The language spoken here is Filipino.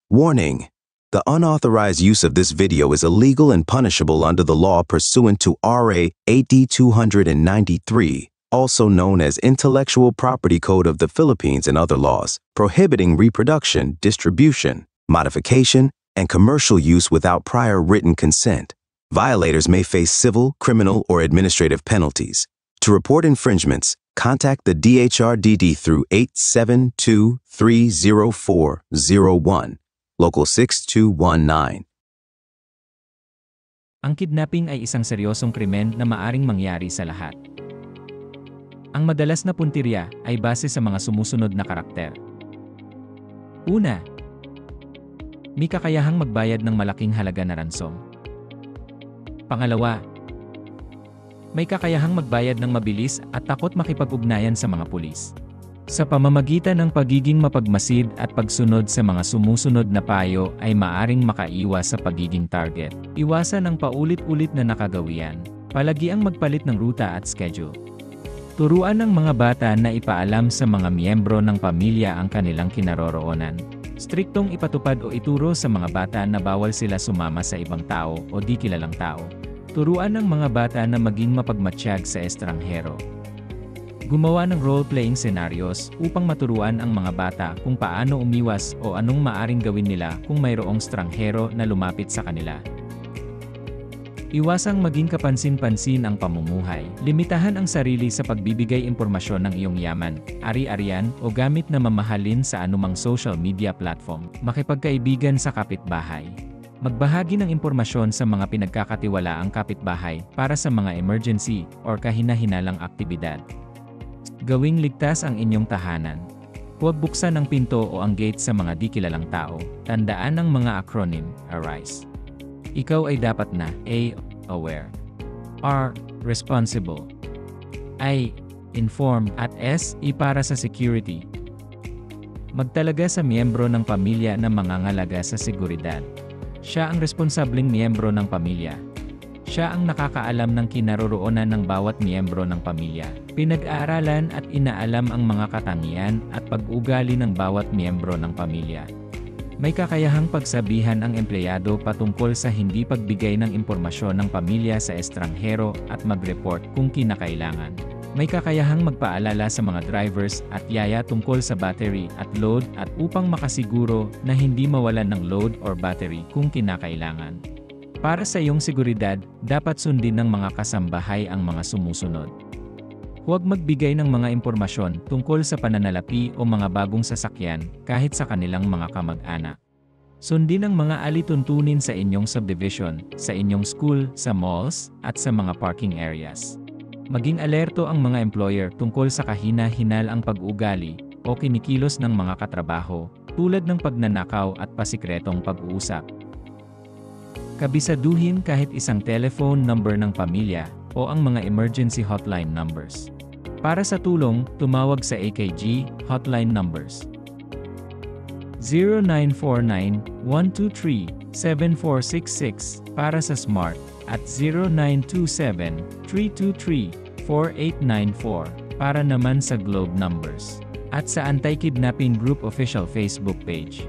Warning: the unauthorized use of this video is illegal and punishable under the law pursuant to RA 8293, also known as Intellectual Property Code of the Philippines, and other laws, prohibiting reproduction, distribution, modification, and commercial use without prior written consent. Violators may face civil, criminal, or administrative penalties. To report infringements, contact the DHRDD through 872-30401, Local 6219. Ang kidnapping ay isang seryosong krimen na maaring mangyari sa lahat. Ang madalas na puntirya ay base sa mga sumusunod na karakter. Una, may kakayahang magbayad ng malaking halaga na ransom. Pangalawa, may kakayahang magbayad ng mabilis at takot makipag-ugnayan sa mga pulis. Sa pamamagitan ng pagiging mapagmasid at pagsunod sa mga sumusunod na payo ay maaring makaiwas sa pagiging target. Iwasan ang paulit-ulit na nakagawian. Palagiang magpalit ng ruta at schedule. Turuan ng mga bata na ipaalam sa mga miyembro ng pamilya ang kanilang kinaroroonan. Striktong ipatupad o ituro sa mga bata na bawal sila sumama sa ibang tao o di kilalang tao. Turuan ng mga bata na maging mapagmatsyag sa estranghero. Gumawa ng role-playing scenarios upang maturuan ang mga bata kung paano umiwas o anong maaring gawin nila kung mayroong estranghero na lumapit sa kanila. Iwasang maging kapansin-pansin ang pamumuhay. Limitahan ang sarili sa pagbibigay impormasyon ng iyong yaman, ari-arian o gamit na mamahalin sa anumang social media platform. Makipagkaibigan sa kapitbahay. Magbahagi ng impormasyon sa mga pinagkakatiwalaang kapitbahay para sa mga emergency o kahina-hinalang aktibidad. Gawing ligtas ang inyong tahanan. Huwag buksan ang pinto o ang gate sa mga di kilalang tao. Tandaan ang mga acronym, ARISE. Ikaw ay dapat na A. Aware, R. Responsible, I. Informed, at S. I para sa security. Magtalaga sa miyembro ng pamilya na mangangalaga sa seguridad. Siya ang responsableng miyembro ng pamilya. Siya ang nakakaalam ng kinaroroonan ng bawat miyembro ng pamilya. Pinag-aaralan at inaalam ang mga katangian at pag-ugali ng bawat miyembro ng pamilya. May kakayahang pagsabihan ang empleyado patungkol sa hindi pagbigay ng impormasyon ng pamilya sa estranghero at mag-report kung kinakailangan. May kakayahang magpaalala sa mga drivers at yaya tungkol sa battery at load at upang makasiguro na hindi mawalan ng load or battery kung kinakailangan. Para sa iyong seguridad, dapat sundin ng mga kasambahay ang mga sumusunod. Huwag magbigay ng mga impormasyon tungkol sa pananalapi o mga bagong sasakyan kahit sa kanilang mga kamag-anak. Sundin ang mga alituntunin sa inyong subdivision, sa inyong school, sa malls, at sa mga parking areas. Maging alerto ang mga employer tungkol sa kahina-hinal ang pag-ugali o kinikilos ng mga katrabaho, tulad ng pagnanakaw at pasikretong pag-uusap. Kabisaduhin kahit isang telephone number ng pamilya o ang mga emergency hotline numbers. Para sa tulong, tumawag sa AKG hotline numbers 0949-123-7466 para sa Smart at 0927-323-4894 para naman sa Globe numbers at sa Anti-Kidnapping Group official Facebook page.